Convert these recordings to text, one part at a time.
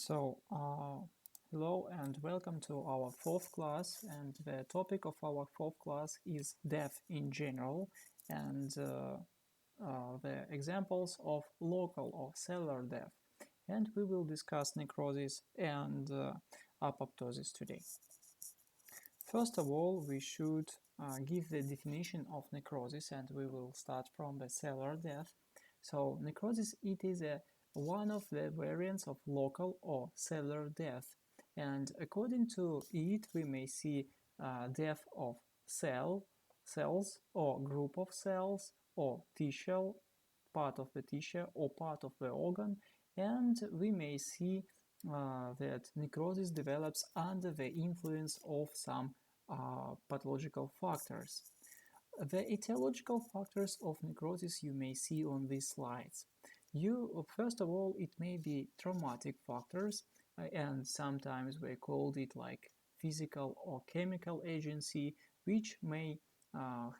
Hello and welcome to our fourth class, and the topic of our fourth class is death in general and the examples of local or cellular death. And we will discuss necrosis and apoptosis today. First of all, we should give the definition of necrosis, and we will start from the cellular death. So necrosis, it is one of the variants of local or cellular death, and according to it we may see death of cells or group of cells or tissue, part of the tissue or part of the organ, and we may see that necrosis develops under the influence of some pathological factors. The etiological factors of necrosis you may see on these slides. First of all, it may be traumatic factors, and sometimes we called it like physical or chemical agency, which may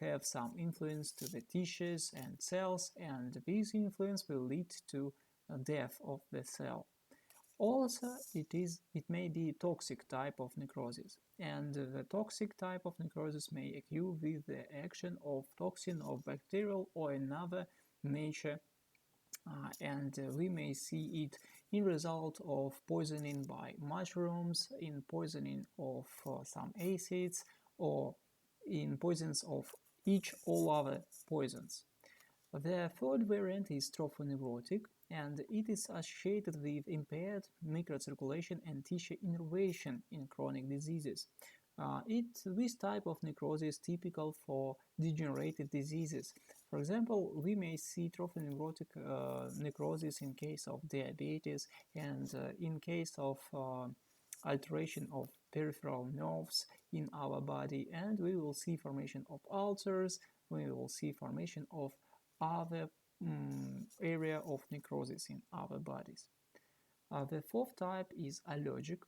have some influence to the tissues and cells, and this influence will lead to death of the cell. Also, it may be toxic type of necrosis, and the toxic type of necrosis may occur with the action of toxin of bacterial or another nature, and we may see it in result of poisoning by mushrooms, in poisoning of some acids, or in poisons of all other poisons. The third variant is trophonephrotic, and it is associated with impaired microcirculation and tissue innervation in chronic diseases. This type of necrosis is typical for degenerative diseases. For example, we may see trophonephrotic necrosis in case of diabetes and in case of alteration of peripheral nerves in our body, and we will see formation of ulcers, we will see formation of other area of necrosis in our bodies. The fourth type is allergic,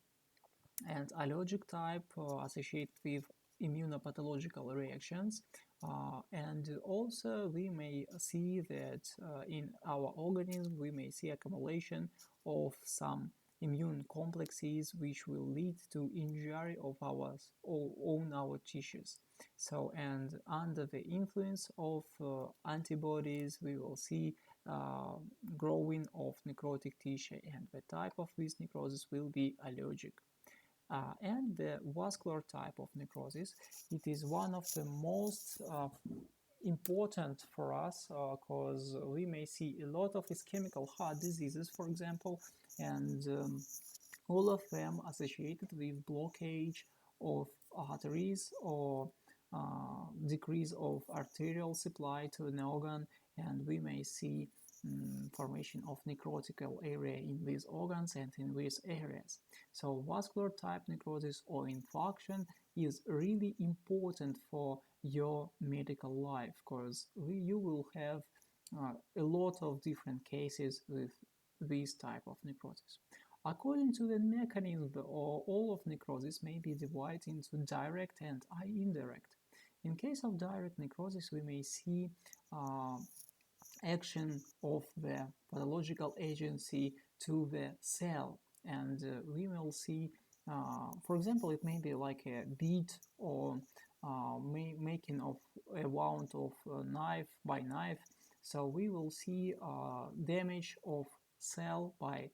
and allergic type associated with immunopathological reactions, and also we may see that in our organism we may see accumulation of some immune complexes which will lead to injury of our tissues. So, and under the influence of antibodies, we will see growing of necrotic tissue, and the type of this necrosis will be allergic. And the vascular type of necrosis, it is one of the most important for us because we may see a lot of ischemical heart diseases, for example, and all of them associated with blockage of arteries or decrease of arterial supply to an organ, and we may see formation of necrotical area in these organs and in these areas. So vascular type necrosis or infarction is really important for your medical life, because you will have a lot of different cases with this type of necrosis. According to the mechanism, all of necrosis may be divided into direct and indirect. In case of direct necrosis, we may see action of the pathological agency to the cell, and we will see, for example, it may be like a bead or making of a wound of knife by knife. So we will see damage of cell by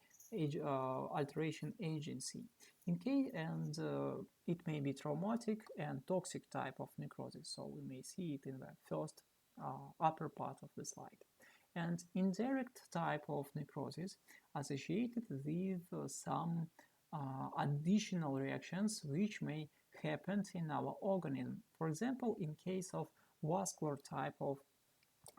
alteration agency. And it may be traumatic and toxic type of necrosis. So we may see it in the first upper part of the slide. And indirect type of necrosis associated with some additional reactions which may happen in our organism. For example, in case of vascular type of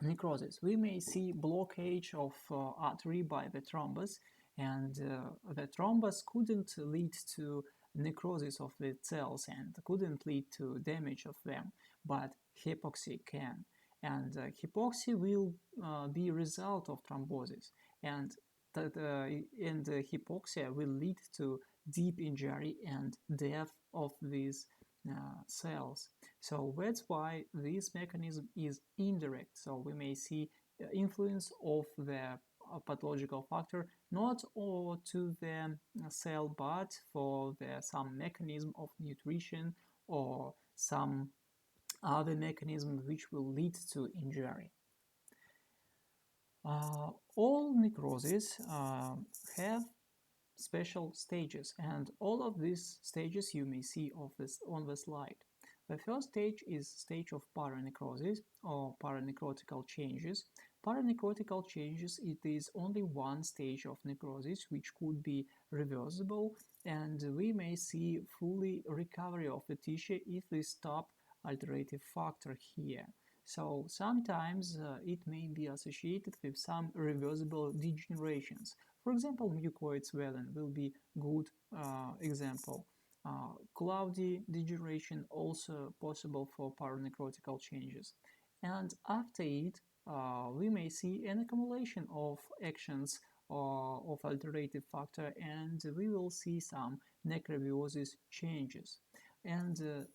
necrosis, we may see blockage of artery by the thrombus, and the thrombus couldn't lead to necrosis of the cells and couldn't lead to damage of them, but hypoxia can. And hypoxia will be a result of thrombosis, and hypoxia will lead to deep injury and death of these cells. So that's why this mechanism is indirect. So we may see influence of the pathological factor, not or to the cell, but for some mechanism of nutrition or some other mechanism which will lead to injury. All necroses have special stages, and all of these stages you may see on the slide. The first stage is stage of paranecrosis or paranecrotical changes. Paranecrotical changes, it is only one stage of necrosis which could be reversible, and we may see fully recovery of the tissue if we stop alterative factor here. So sometimes it may be associated with some reversible degenerations. For example, mucoid swelling will be good example. Cloudy degeneration also possible for paranecrotical changes. And after it, we may see an accumulation of actions of alterative factor, and we will see some necrobiosis changes. And the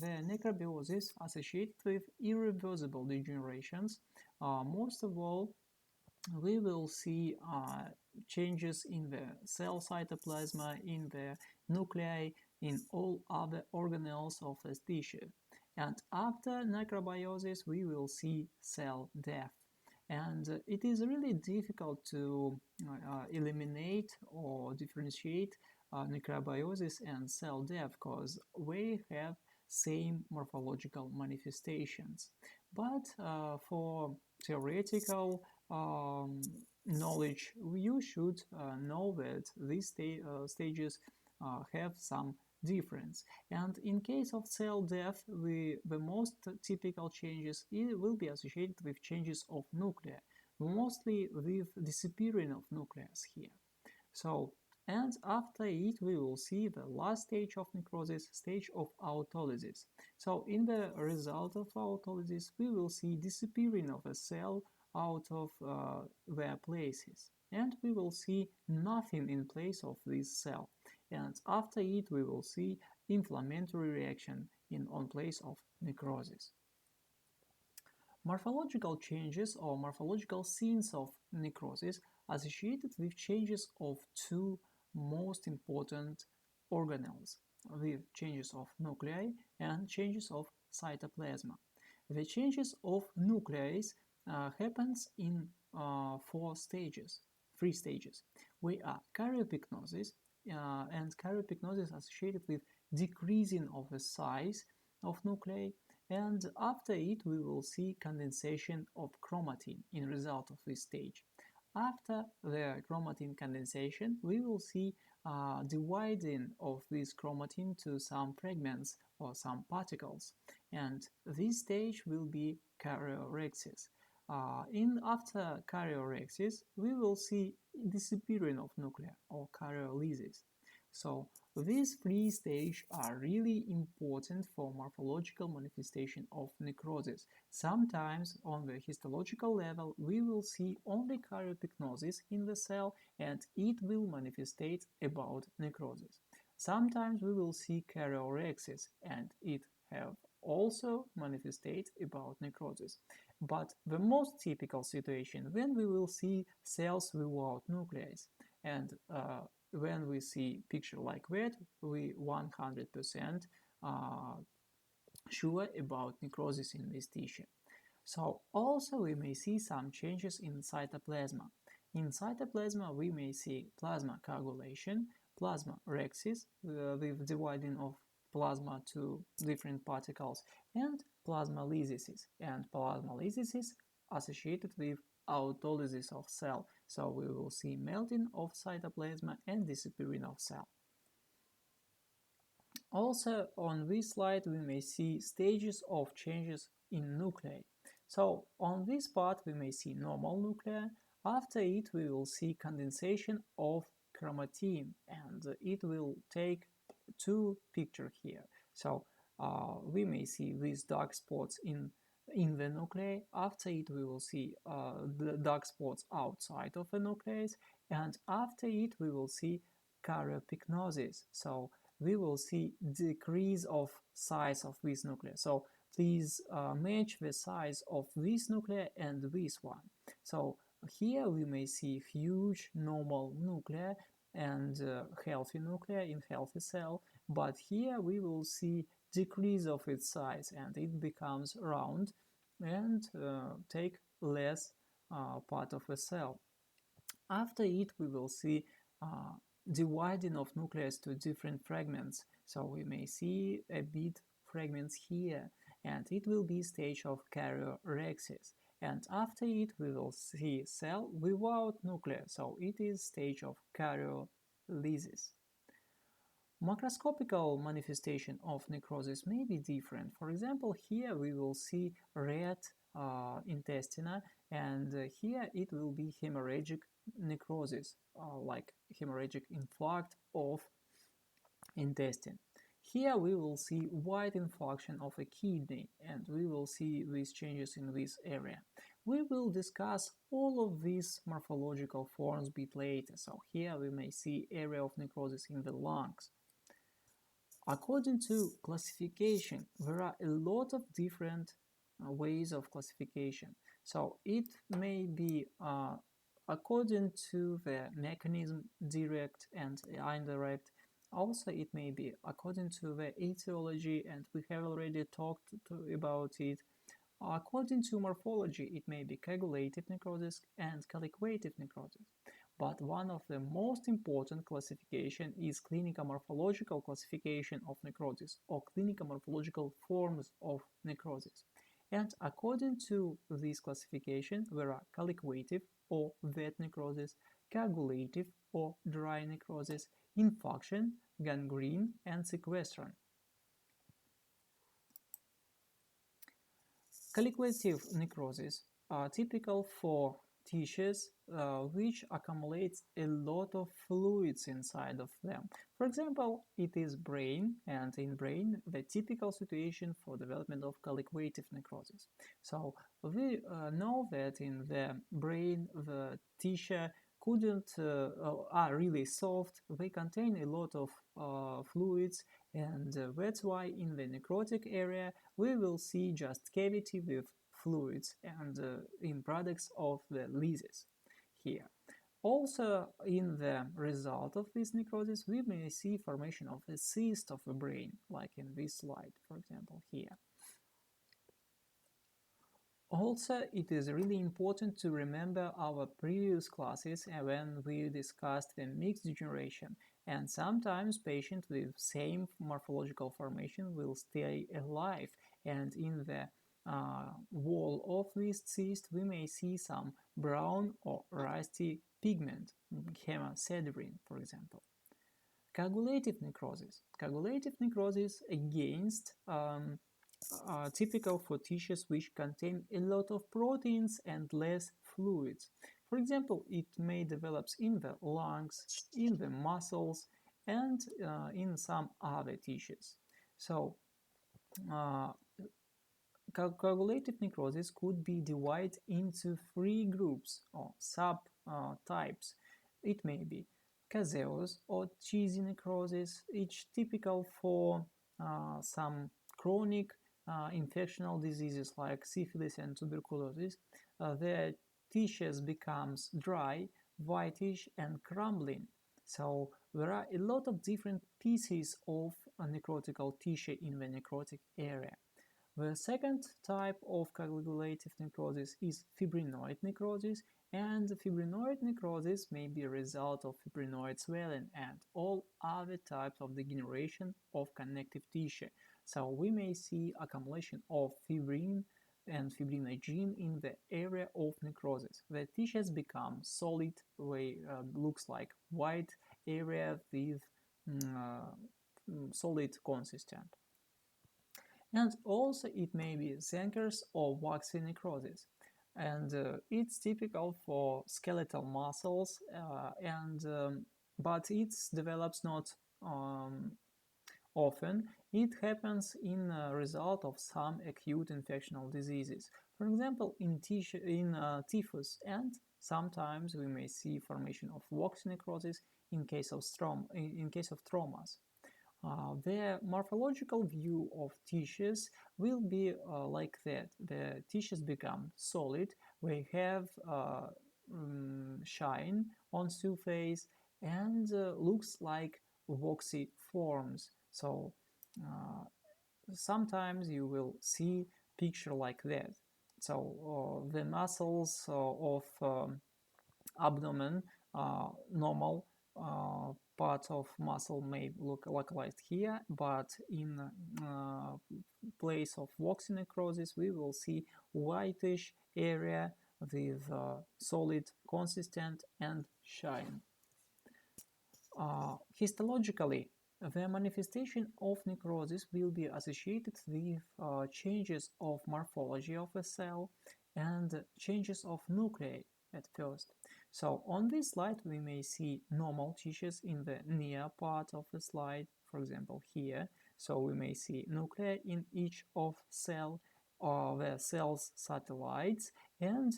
necrobiosis associated with irreversible degenerations, most of all, we will see changes in the cell cytoplasm, in the nuclei, in all other organelles of the tissue. And after necrobiosis, we will see cell death. And it is really difficult to eliminate or differentiate necrobiosis and cell death because we have same morphological manifestations. But for theoretical knowledge, you should know that these stages have some difference. And in case of cell death, the most typical changes will be associated with changes of nuclei, mostly with disappearing of nucleus here. So, and after it, we will see the last stage of necrosis, stage of autolysis. So, in the result of autolysis, we will see disappearing of a cell out of their places, and we will see nothing in place of this cell. And after it, we will see inflammatory reaction on place of necrosis. Morphological changes or morphological scenes of necrosis associated with changes of two most important organelles, with changes of nuclei and changes of cytoplasm. The changes of nuclei happens in three stages. We are karyopyknosis, and karyopyknosis associated with decreasing of the size of nuclei, and after it we will see condensation of chromatin in result of this stage. After the chromatin condensation, we will see dividing of this chromatin to some fragments or some particles, and this stage will be karyorrhexis. After karyorrhexis, we will see disappearing of nuclei or karyolysis. So these three stages are really important for morphological manifestation of necrosis. Sometimes on the histological level we will see only karyopyknosis in the cell and it will manifestate about necrosis. Sometimes we will see karyorrhexis and it have also manifestate about necrosis. But the most typical situation when we will see cells without nuclei, and when we see picture like that, we 100% sure about necrosis in this tissue. So also we may see some changes in cytoplasm. In cytoplasm we may see plasma coagulation, plasma rhexis with dividing of plasma to different particles, and plasma lysis. And plasma lysis is associated with autolysis of cell, so we will see melting of cytoplasm and disappearing of cell. Also on this slide we may see stages of changes in nuclei. So on this part we may see normal nuclei. After it we will see condensation of chromatin, and it will take two pictures here. So we may see these dark spots in the nuclei. After it we will see the dark spots outside of the nucleus, and after it we will see karyopyknosis. So we will see decrease of size of this nuclei. So please match the size of this nuclei and this one. So Here we may see huge normal nuclei and healthy nuclei in healthy cell, but here we will see decrease of its size and it becomes round and take less part of the cell. After it we will see dividing of nucleus to different fragments, so we may see a bit fragments here, and it will be stage of karyorrhexis. And after it we will see cell without nucleus, so it is stage of karyolysis. Macroscopical manifestation of necrosis may be different. For example, here we will see red intestine, and here it will be hemorrhagic necrosis, like hemorrhagic infarct of intestine. Here we will see white infarction of a kidney, and we will see these changes in this area. We will discuss all of these morphological forms a bit later, so here we may see area of necrosis in the lungs. According to classification, there are a lot of different ways of classification. So it may be according to the mechanism, direct and indirect. Also, it may be according to the etiology, and we have already talked about it. According to morphology, it may be coagulative necrosis and colliquative necrosis. But one of the most important classification is clinico-morphological classification of necrosis, or clinico-morphological forms of necrosis. And according to this classification, there are colliquative or wet necrosis, coagulative or dry necrosis, infarction, gangrene, and sequestration. Colliquative necrosis are typical for tissues which accumulates a lot of fluids inside of them. For example, it is brain, and in brain the typical situation for development of colliquative necrosis. So we know that in the brain the tissue are really soft, they contain a lot of fluids, and that's why in the necrotic area we will see just cavity with fluids and in products of the lysis here. Also, in the result of this necrosis, we may see formation of a cyst of the brain, like in this slide, for example, here. Also, it is really important to remember our previous classes when we discussed the mixed degeneration, and sometimes patients with same morphological formation will stay alive, and in the wall of this cyst we may see some brown or rusty pigment, hemosiderin, for example. Coagulative necrosis. Coagulative necrosis against are typical for tissues which contain a lot of proteins and less fluids. For example, it may develop in the lungs, in the muscles, and in some other tissues. So, coagulative necrosis could be divided into three groups or subtypes. It may be caseous or cheesy necrosis, each typical for some chronic infectional diseases like syphilis and tuberculosis. The tissues becomes dry, whitish, and crumbling. So there are a lot of different pieces of necrotical tissue in the necrotic area. The second type of coagulative necrosis is fibrinoid necrosis, and fibrinoid necrosis may be a result of fibrinoid swelling and all other types of degeneration of connective tissue. So we may see accumulation of fibrin and fibrinogen in the area of necrosis. The tissues become solid, looks like white area with solid consistent. And also it may be Zenker's or waxy necrosis, and it's typical for skeletal muscles, but it develops not often. It happens in result of some acute infectional diseases, for example in typhus, and sometimes we may see formation of waxy necrosis in case of traumas. The morphological view of tissues will be like that. The tissues become solid, they have shine on surface and looks like waxy forms. So sometimes you will see picture like that. So the muscles of abdomen, normal part of muscle may look localized here, but in place of waxy necrosis we will see whitish area with solid, consistent and shine. Histologically, the manifestation of necrosis will be associated with changes of morphology of a cell and changes of nuclei at first. So on this slide we may see normal tissues in the near part of the slide, for example here. So we may see nuclei in each of cell or the cell's satellites and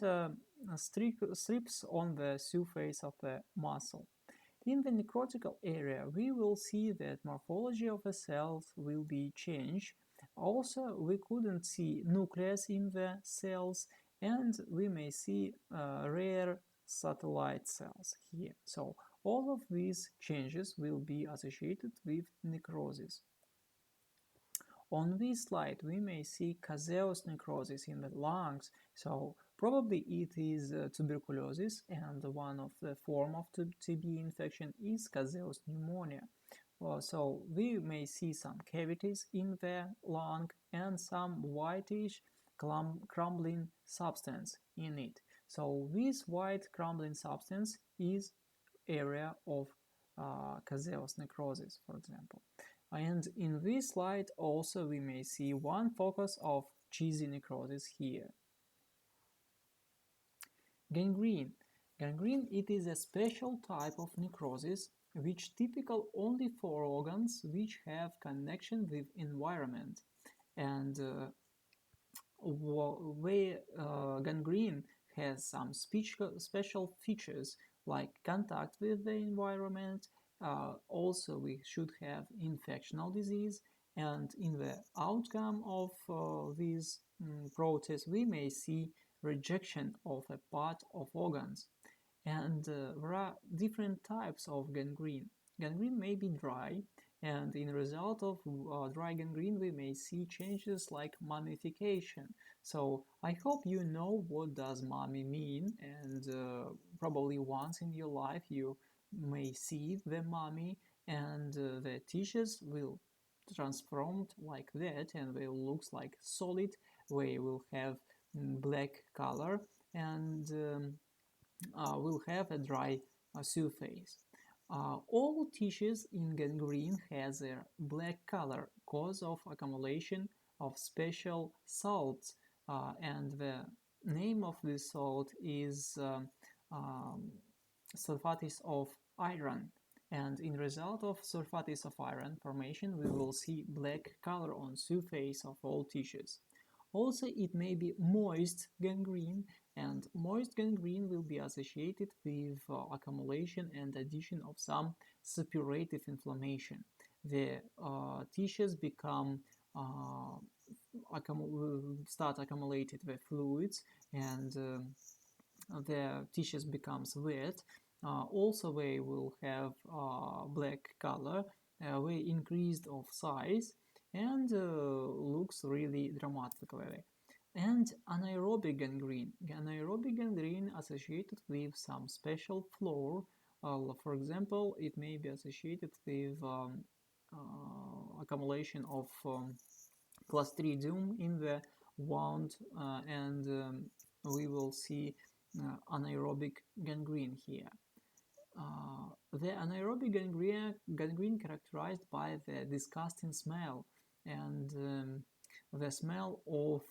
strips on the surface of the muscle. In the necrotical area, we will see that morphology of the cells will be changed. Also, we couldn't see nucleus in the cells, and we may see rare satellite cells here. So, all of these changes will be associated with necrosis. On this slide, we may see caseous necrosis in the lungs, so probably it is tuberculosis, and one of the form of TB infection is caseous pneumonia. So we may see some cavities in the lung and some whitish crumbling substance in it. So this white crumbling substance is area of caseous necrosis, for example. And in this slide also we may see one focus of cheesy necrosis here. Gangrene. Gangrene, it is a special type of necrosis which typical only for organs which have connection with environment. And where gangrene has some special features like contact with the environment. Also we should have infectional disease, and in the outcome of this process we may see rejection of a part of organs. And there are different types of gangrene. Gangrene may be dry, and in result of dry gangrene we may see changes like mummification. So I hope you know what does mummy mean, and probably once in your life you may see the mummy, and the tissues will transformed like that and they looks like solid. They will have black color and will have a dry surface. All tissues in gangrene has a black color cause of accumulation of special salts, and the name of this salt is sulfates of iron. And in result of sulfates of iron formation, we will see black color on surface of all tissues. Also, it may be moist gangrene, and moist gangrene will be associated with accumulation and addition of some suppurative inflammation. The tissues become start accumulated with fluids, and the tissues becomes wet. Also, they will have black color, way increased of size, and looks really dramatically. And anaerobic gangrene. Anaerobic gangrene associated with some special floor. For example, it may be associated with accumulation of Clostridium in the wound, and we will see anaerobic gangrene here. The anaerobic gangrene characterized by the disgusting smell and the smell of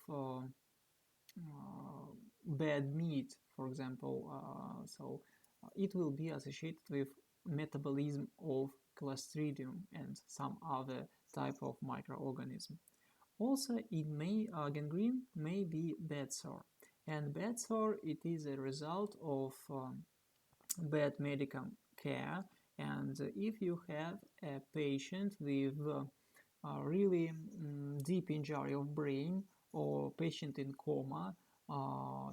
bad meat, for example. So it will be associated with metabolism of Clostridium and some other type of microorganism. Also, gangrene may be bed sore, and bed sore it is a result of bad medical care. And if you have a patient with really deep injury of brain or patient in coma,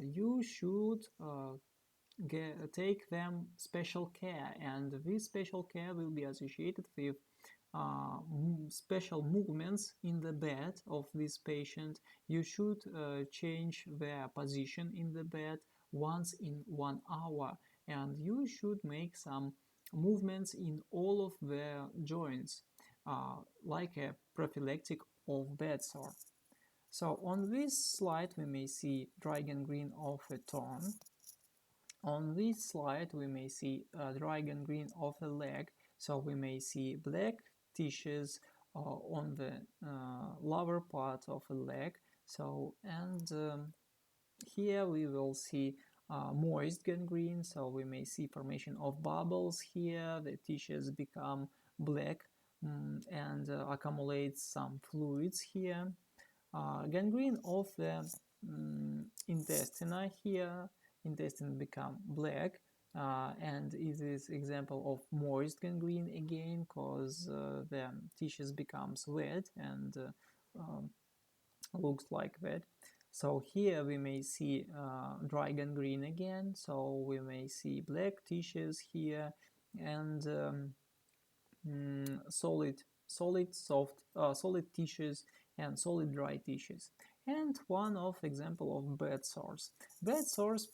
you should take them special care, and this special care will be associated with special movements in the bed of this patient. You should change their position in the bed once in 1 hour, and you should make some movements in all of their joints, like a prophylactic of bed sore. So on this slide we may see dry gangrene of a torn. On this slide we may see dry gangrene of a leg, so we may see black tissues on the lower part of a leg. So and here we will see moist gangrene, so we may see formation of bubbles here, the tissues become black and accumulate some fluids here. Gangrene of the intestine here, intestine become black, and it is example of moist gangrene again, because the tissues becomes wet and looks like that. So here we may see dry gangrene again, so we may see black tissues here and solid tissues and solid dry tissues. And one of example of bed sores. Bed sores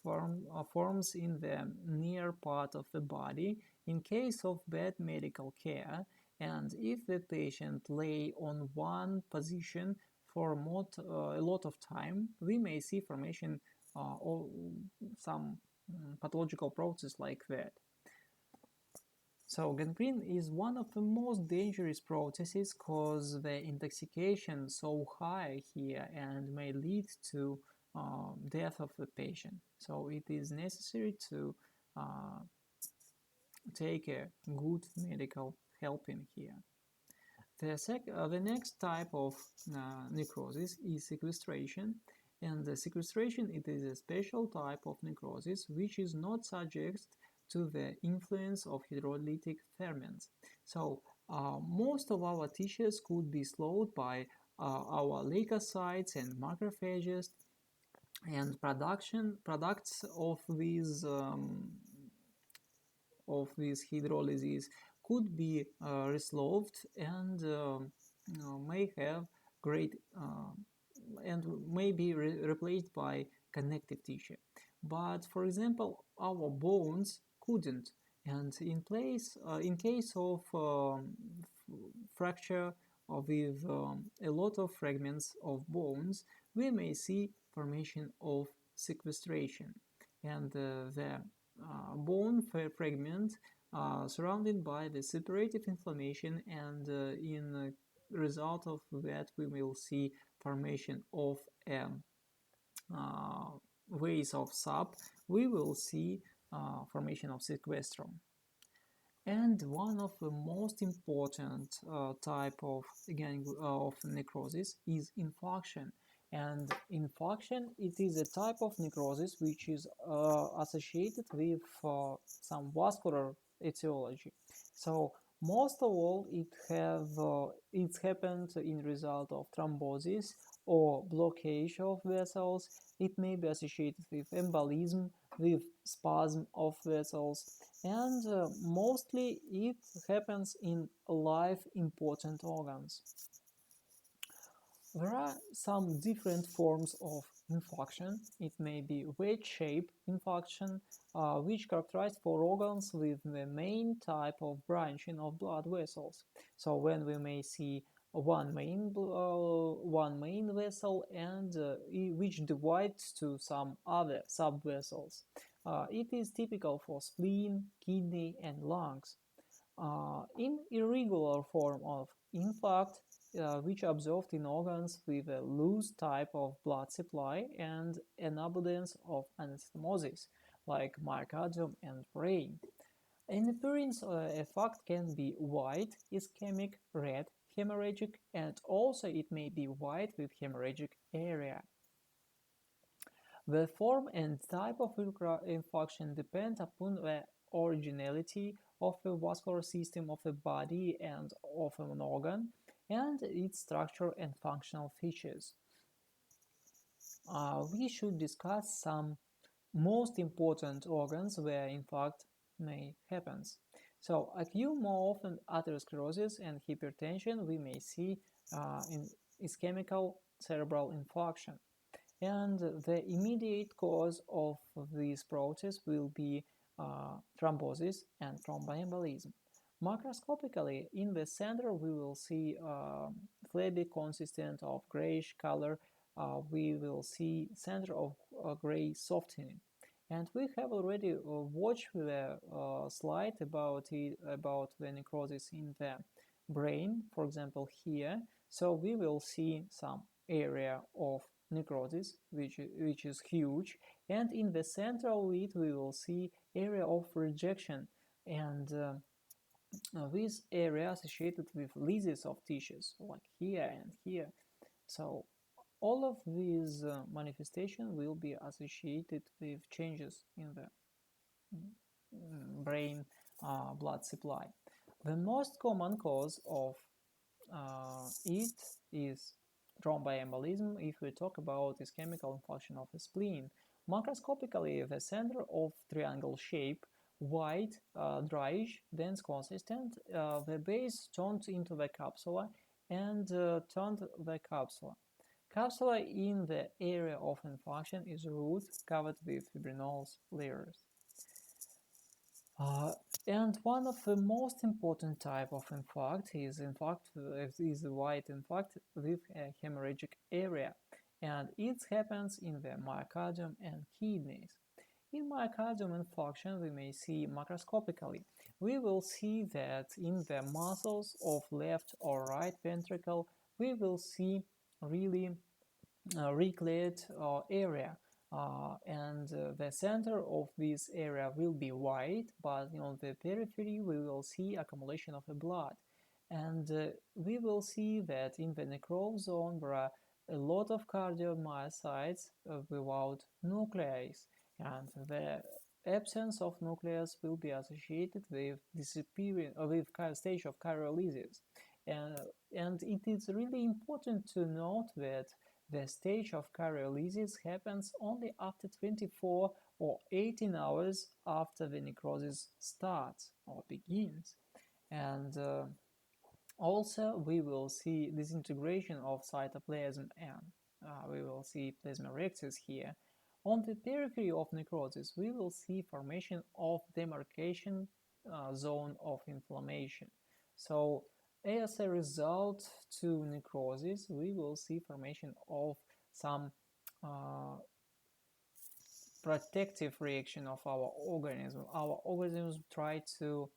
forms in the near part of the body in case of bad medical care, and if the patient lay on one position for a lot of time, we may see formation or some pathological process like that. So gangrene is one of the most dangerous processes because the intoxication is so high here and may lead to death of the patient. So it is necessary to take a good medical help in here. The next type of necrosis is sequestration, and the sequestration, it is a special type of necrosis which is not subject to the influence of hydrolytic ferments. So most of our tissues could be slowed by our leukocytes and macrophages, and products of these hydrolysis could be resolved and may have great and may be replaced by connective tissue. But for example, our bones couldn't, and in case of fracture with a lot of fragments of bones, we may see formation of sequestration, and the bone fragment surrounded by the separative inflammation, and in result of that we will see formation of ways of sub, we will see formation of sequestrum. And one of the most important type of necrosis is infarction. And infarction, it is a type of necrosis which is associated with some vascular etiology. So most of all, it's happened in result of thrombosis or blockage of vessels. It may be associated with embolism, with spasm of vessels, and mostly it happens in life important organs. There are some different forms of infarction. It may be wedge-shaped infarction, which characterized for organs with the main type of branching of blood vessels. So when we may see one main vessel and which divides to some other subvessels. It is typical for spleen, kidney, and lungs. In irregular form of infarct, which observed in organs with a loose type of blood supply and an abundance of anastomosis, like myocardium and brain. In appearance, effect can be white, ischemic, red, hemorrhagic, and also it may be white with hemorrhagic area. The form and type of infarction depend upon the originality of the vascular system of the body and of an organ, and its structure and functional features. We should discuss some most important organs where infarct may happen. So acute more often atherosclerosis and hypertension we may see in ischemical cerebral infarction. And the immediate cause of this process will be thrombosis and thromboembolism. Macroscopically, in the center, we will see flabby consistent of grayish color. We will see center of gray softening. And we have already watched the slide about the necrosis in the brain, for example, here. So we will see some area of necrosis, which is huge, and in the center of it we will see area of rejection, and this area associated with lesions of tissues like here and here. So all of these manifestations will be associated with changes in the brain blood supply. The most common cause of it is thromboembolism if we talk about ischemical infarction of the spleen. Macroscopically, the center of triangle shape, white, dryish, dense consistent, the base turned into the capsula and turned the capsula. Capsula in the area of infarction is root covered with fibrinols layers. And one of the most important type of infarct is white infarct with a hemorrhagic area, and it happens in the myocardium and kidneys. In myocardium infarction, we may see macroscopically. We will see that in the muscles of left or right ventricle, we will see really reclaimed area, and the center of this area will be white, but on the periphery we will see accumulation of the blood, and we will see that in the necrosis zone there are a lot of cardiomyocytes without nuclei, and the absence of nucleus will be associated with disappearing with stage of chiriolysis, and it is really important to note that the stage of chiriolysis happens only after 24 or 18 hours after the necrosis starts or begins. And also we will see disintegration of cytoplasm, and we will see plasma erectus here. On the periphery of necrosis, we will see formation of demarcation zone of inflammation. So as a result to necrosis, we will see formation of some protective reaction of our organism. Our organism try to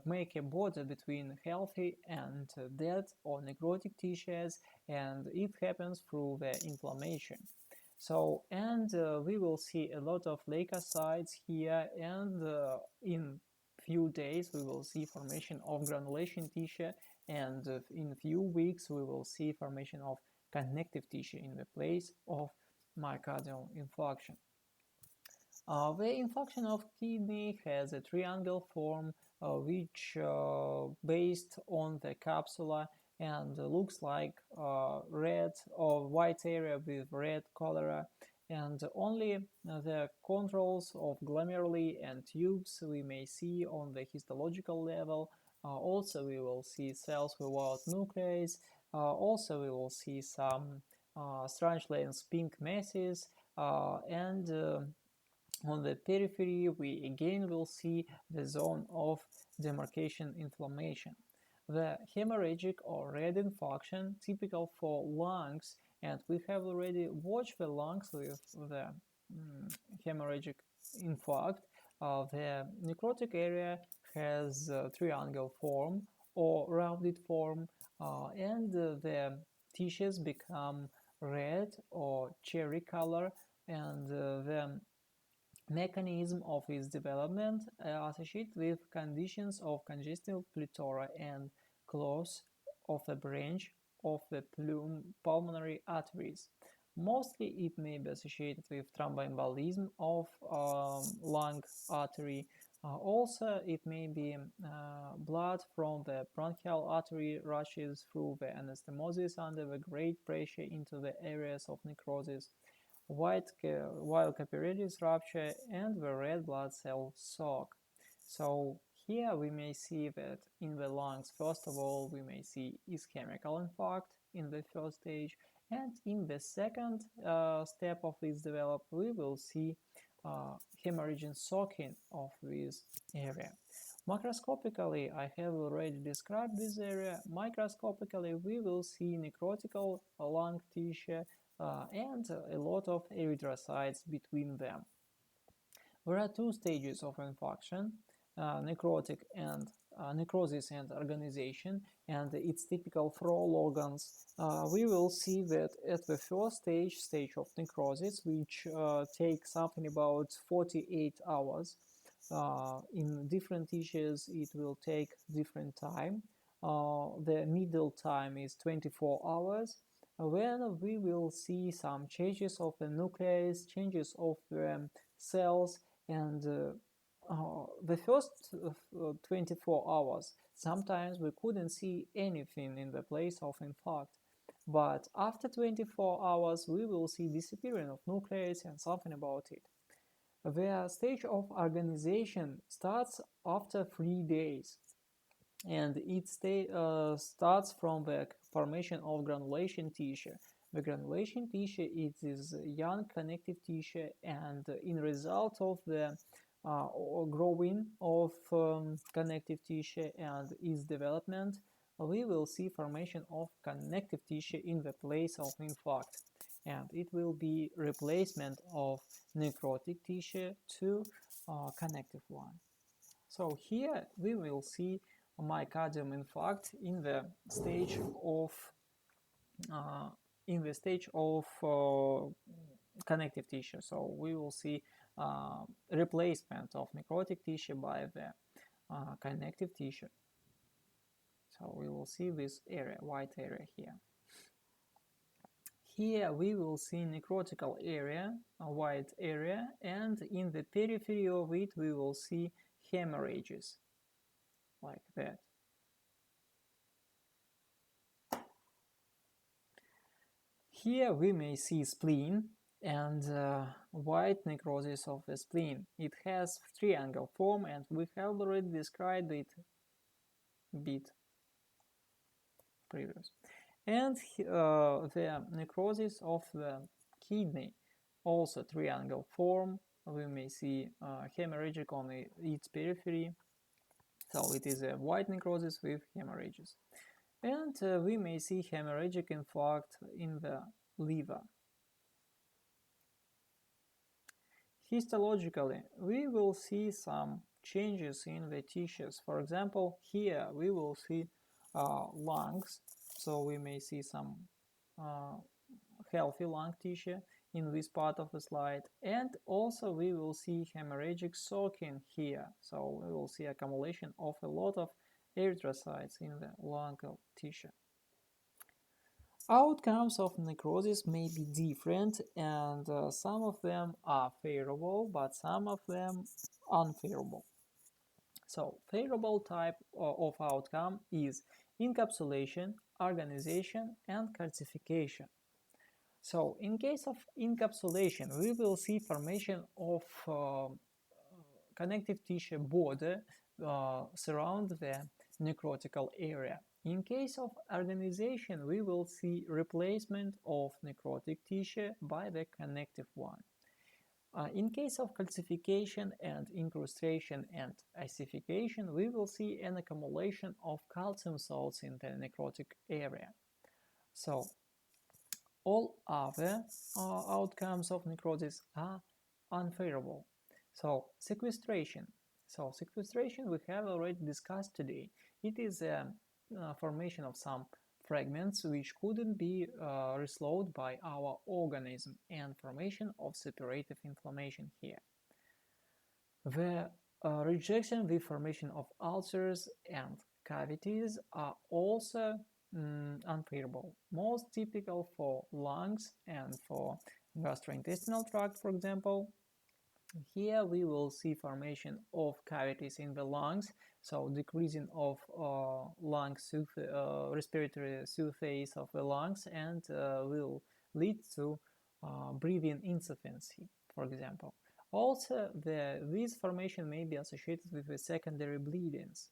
make a border between healthy and dead or necrotic tissues, and it happens through the inflammation. So, and we will see a lot of leukocytes here, and in few days we will see formation of granulation tissue, and in few weeks we will see formation of connective tissue in the place of myocardial infarction. The infarction of kidney has a triangle form, which based on the capsula and looks like red or white area with red color, and only the controls of glomeruli and tubes we may see on the histological level. Also we will see cells without nuclei. Also we will see some strange lens pink masses, and on the periphery we again will see the zone of demarcation inflammation. The hemorrhagic or red infarction typical for lungs, and we have already watched the lungs with the hemorrhagic infarct. The necrotic area has triangle form or rounded form, and the tissues become red or cherry color, and the mechanism of its development associated with conditions of congestive plethora and close of the branch of the pulmonary arteries. Mostly it may be associated with thromboembolism of lung artery. Also it may be blood from the bronchial artery rushes through the anastomosis under the great pressure into the areas of necrosis. wild capillaries rupture, and the red blood cell shock. So here we may see that in the lungs, first of all, we may see ischemical infarct in the first stage, and in the second step of this development, we will see hemorrhagic shocking of this area. Macroscopically, I have already described this area. Microscopically, we will see necrotical lung tissue and a lot of erythrocytes between them. There are two stages of infarction, necrosis and organization, and it's typical for all organs. We will see that at the first stage of necrosis, which takes something about 48 hours, in different tissues it will take different time. The middle time is 24 hours, when we will see some changes of the nucleus, changes of the cells, and the first 24 hours, sometimes we couldn't see anything in the place of infarct. But after 24 hours, we will see disappearance of nucleus and something about it. The stage of organization starts after 3 days, and it starts from the formation of granulation tissue. The granulation tissue, it is young connective tissue, and in result of the growing of connective tissue and its development, we will see formation of connective tissue in the place of infarct, and it will be replacement of necrotic tissue to connective one. So here we will see myocardium infarct in the stage of connective tissue. So we will see replacement of necrotic tissue by the connective tissue. So we will see this area, white area here. Here we will see necrotical area, a white area, and in the periphery of it we will see hemorrhages, like that. Here we may see spleen and white necrosis of the spleen. It has triangle form, and we have already described it a bit previous. And the necrosis of the kidney, also triangle form. We may see hemorrhagic on its periphery. So it is a white necrosis with hemorrhages. And we may see hemorrhagic infarct in the liver. Histologically, we will see some changes in the tissues. For example, here we will see lungs, so we may see some healthy lung tissue in this part of the slide, and also we will see hemorrhagic soaking here, so we will see accumulation of a lot of erythrocytes in the lung tissue. Outcomes of necrosis may be different, and some of them are favorable, but some of them unfavorable. So, favorable type of outcome is encapsulation, organization, and calcification. So, in case of encapsulation, we will see formation of connective tissue border surround the necrotical area. In case of organization, we will see replacement of necrotic tissue by the connective one. In case of calcification and incrustation and ossification, we will see an accumulation of calcium salts in the necrotic area. So, all other outcomes of necrosis are unfavorable. So, sequestration. So, sequestration we have already discussed today. It is a formation of some fragments which couldn't be reslowed by our organism, and formation of separative inflammation here. The rejection with formation of ulcers and cavities are also unfavorable. Most typical for lungs and for gastrointestinal tract, for example. Here we will see formation of cavities in the lungs, so decreasing of respiratory surface of the lungs, and will lead to breathing insufficiency, for example. Also, this formation may be associated with the secondary bleedings.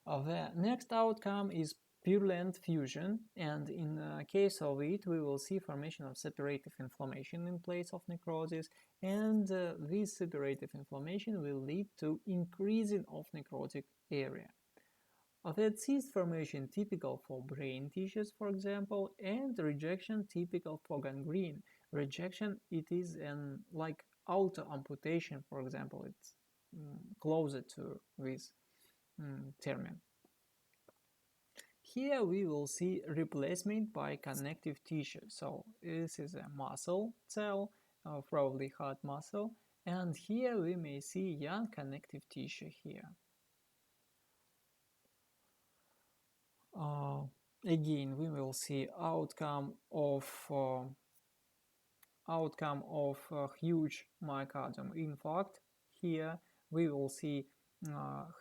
The next outcome is purulent fusion, and in case of it, we will see formation of separative inflammation in place of necrosis, and this separative inflammation will lead to increasing of necrotic area. The cyst formation typical for brain tissues, for example, and rejection typical for gangrene. Rejection, it is an like auto amputation, for example. It's closer to this term. Here we will see replacement by connective tissue. So this is a muscle cell, probably heart muscle, and here we may see young connective tissue here. Again, we will see outcome of huge myocardium infarct. Here we will see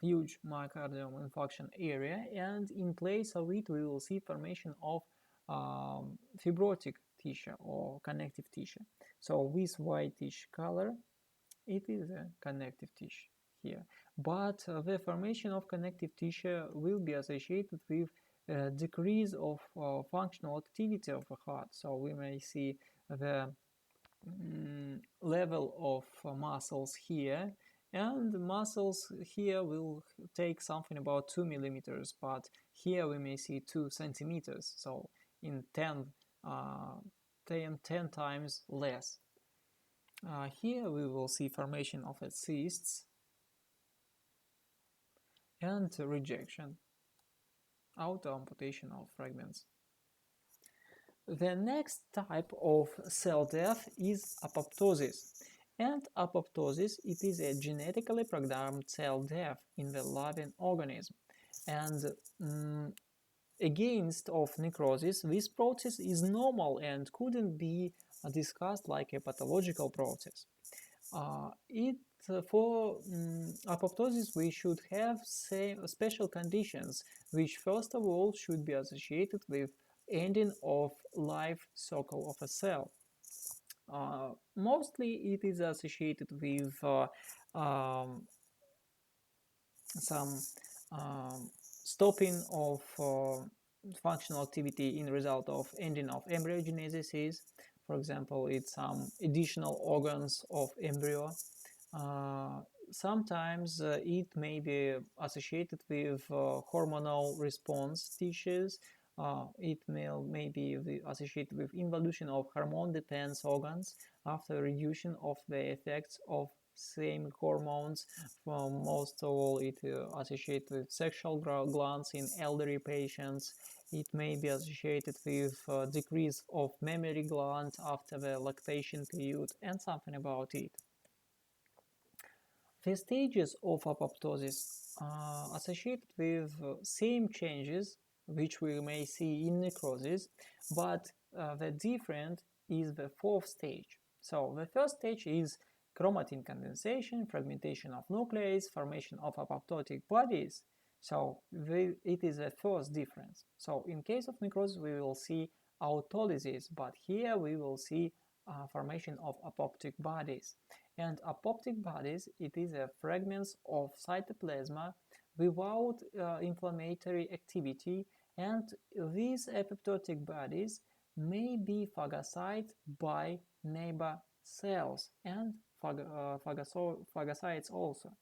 huge myocardium infarction area, and in place of it we will see formation of fibrotic tissue or connective tissue. So this whitish color, it is a connective tissue here, but the formation of connective tissue will be associated with decrease of functional activity of the heart. So we may see the level of muscles here, and the muscles here will take something about 2 millimeters, but here we may see 2 centimeters, so in 10 times less. Here we will see formation of cysts and rejection, auto amputation of fragments. The next type of cell death is apoptosis. And apoptosis, it is a genetically programmed cell death in the living organism. And against of necrosis, this process is normal and couldn't be discussed like a pathological process. For apoptosis, we should have special conditions, which first of all should be associated with ending of life cycle of a cell. Mostly it is associated with some stopping of functional activity in result of ending of embryogenesis. For example, it's some additional organs of embryo. Sometimes it may be associated with hormonal response tissues. It may be associated with involution of hormone-dependent organs after reduction of the effects of same hormones. Most of all, it associated with sexual glands in elderly patients. It may be associated with decrease of mammary gland after the lactation period, and something about it. The stages of apoptosis are associated with same changes which we may see in necrosis, but the different is the fourth stage. So the first stage is chromatin condensation, fragmentation of nuclei, formation of apoptotic bodies. So it is the first difference. So in case of necrosis we will see autolysis, but here we will see formation of apoptic bodies. And apoptic bodies, it is a fragments of cytoplasma without inflammatory activity, and these apoptotic bodies may be phagocyted by neighbor cells and phagocytes also.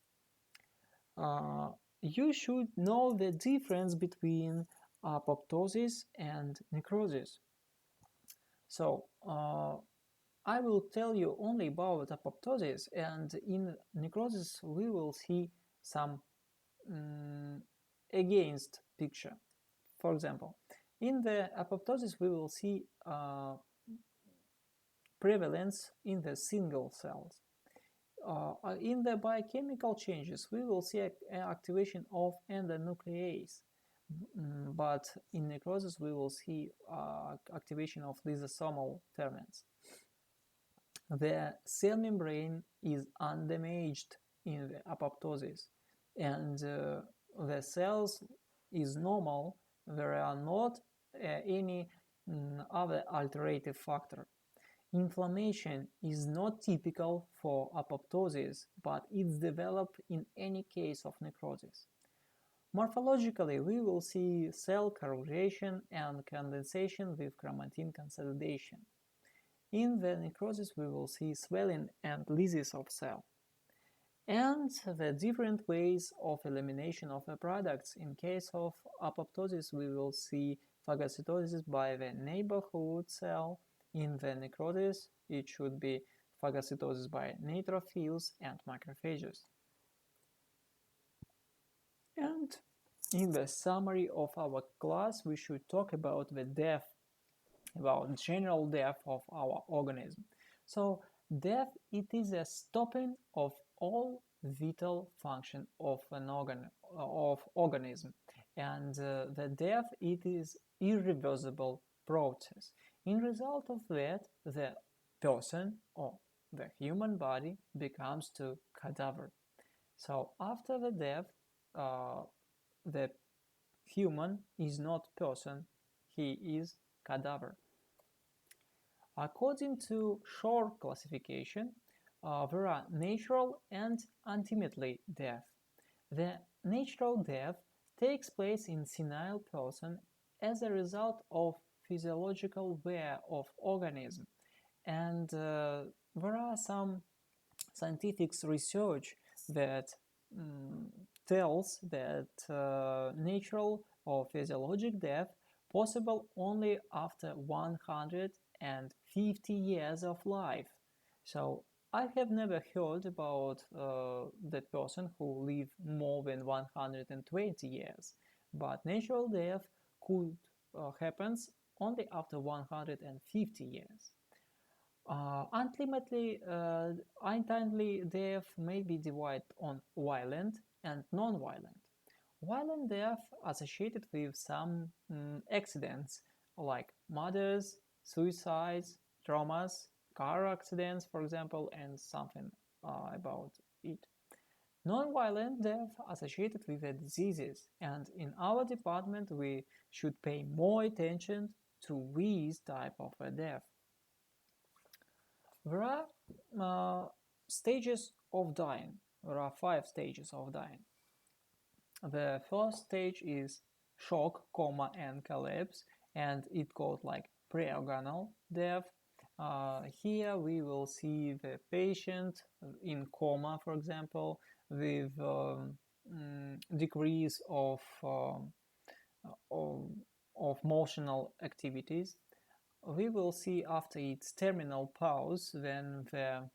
You should know the difference between apoptosis and necrosis. So I will tell you only about apoptosis, and in necrosis we will see some against picture. For example, in the apoptosis we will see prevalence in the single cells. In the biochemical changes we will see activation of endonuclease, but in necrosis we will see activation of lysosomal ferments. The cell membrane is undamaged in the apoptosis, and the cells is normal. There are not any other alterative factor. Inflammation is not typical for apoptosis, but it's developed in any case of necrosis. Morphologically, we will see cell corrugation and condensation with chromatin consolidation. In the necrosis, we will see swelling and lysis of cell. And the different ways of elimination of the products. In case of apoptosis, we will see phagocytosis by the neighborhood cell. In the necrosis, it should be phagocytosis by neutrophils and macrophages. And in the summary of our class, we should talk about the death, about general death of our organism. So death, it is a stopping of all vital function of an organism, and the death, it is irreversible process. In result of that, the person or the human body becomes to cadaver. So after the death, the human is not person, he is cadaver. According to Shore classification, there are natural and untimely death. The natural death takes place in senile person as a result of physiological wear of organism, and there are some scientific research that tells that natural or physiologic death possible only after 150 years of life. So I have never heard about that person who lived more than 120 years, but natural death could happens only after 150 years. Ultimately, untimely death may be divided on violent and non-violent. Violent death associated with some accidents like murders, suicides, traumas, car accidents, for example, and something about it. Non-violent death associated with diseases, and in our department we should pay more attention to this type of death. There are stages of dying. There are 5 stages of dying. The first stage is shock, coma, and collapse, and it called like preorganal death. Here we will see the patient in coma, for example, with decrease of motional activities. We will see after its terminal pause when the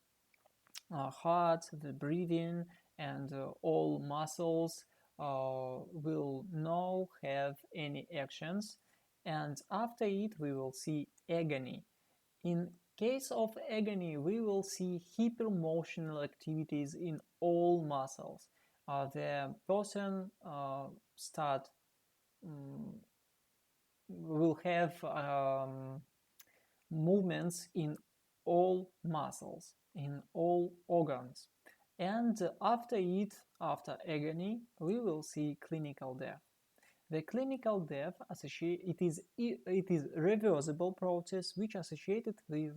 heart, the breathing, and all muscles will not have any actions, and after it we will see agony. In case of agony, we will see hypermotional activities in all muscles. The person will have movements in all muscles, in all organs. And after agony, we will see clinical death. The clinical death it is reversible process which associated with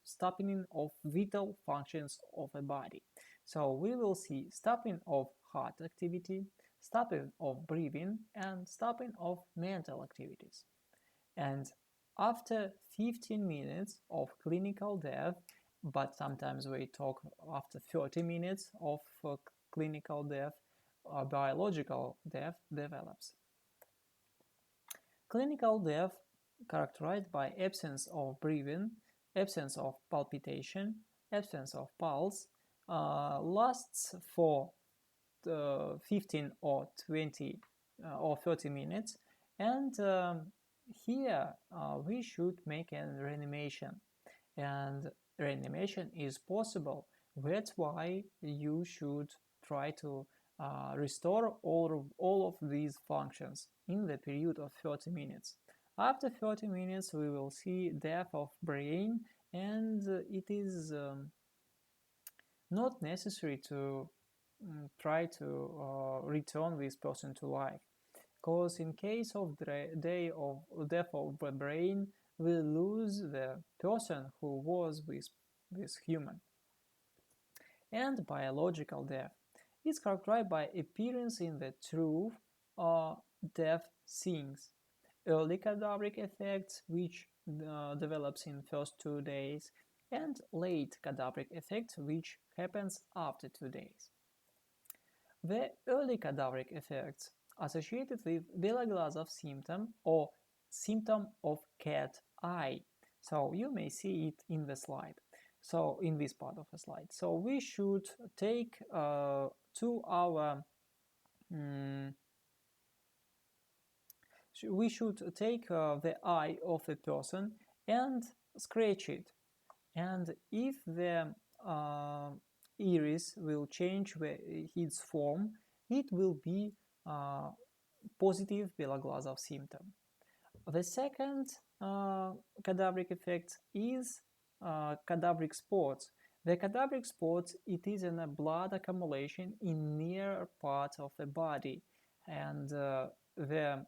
stopping of vital functions of a body. So we will see stopping of heart activity, stopping of breathing, and stopping of mental activities. And after 15 minutes of clinical death, but sometimes we talk after 30 minutes of clinical death, biological death develops. Clinical death, characterized by absence of breathing, absence of palpitation, absence of pulse, lasts for 15 or 20 or 30 minutes, and here we should make a reanimation, and reanimation is possible. That's why you should try to restore all of these functions in the period of 30 minutes. After 30 minutes we will see death of brain, and it is not necessary to try to return this person to life, because in case of death of the brain, we lose the person who was with human. And biological death is characterized by appearance in the truth or death scenes. Early cadaveric effects, which develops in first 2 days, and late cadaveric effect, which happens after 2 days. The early cadaveric effects associated with Beloglazov symptom or symptom of cat eye. So you may see it in the slide. So in this part of the slide. So we should take to our we should take the eye of a person and scratch it. And if the iris will change its form, it will be positive Beloglazov symptom. The second cadaveric effect is cadaveric spots. The cadaveric spots, it is a blood accumulation in near part of the body, and the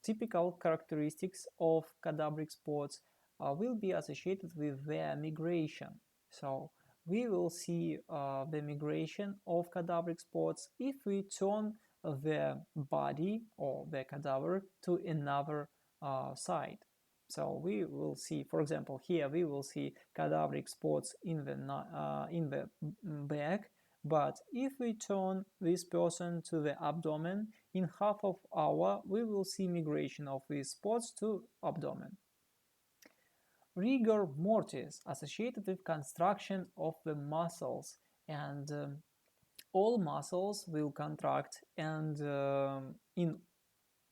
typical characteristics of cadaveric spots will be associated with their migration. So we will see the migration of cadaveric spots if we turn the body or the cadaver to another side. So we will see, for example, here we will see cadaveric spots in the back, but if we turn this person to the abdomen, in half of hour we will see migration of these spots to abdomen. Rigor mortis associated with construction of the muscles, and all muscles will contract, and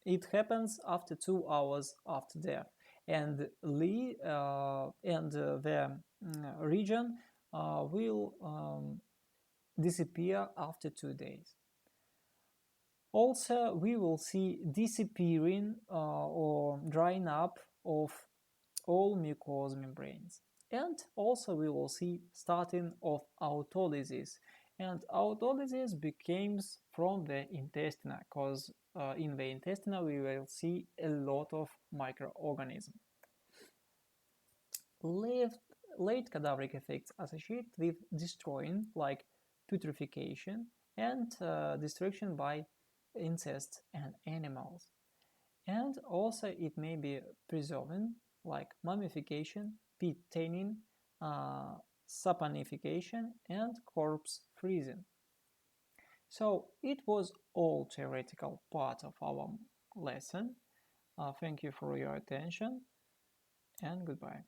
it happens after 2 hours after death, and the region will disappear after 2 days. Also, we will see disappearing or drying up of all mucous membranes. And also we will see starting of autolysis. And autolysis becomes from the intestine, because in the intestine we will see a lot of microorganisms. Late cadaveric effects associated with destroying, like putrefaction and destruction by insects and animals. And also it may be preserving, like mummification, pit tanning, saponification, and corpse freezing. So it was all theoretical part of our lesson. Thank you for your attention, and goodbye.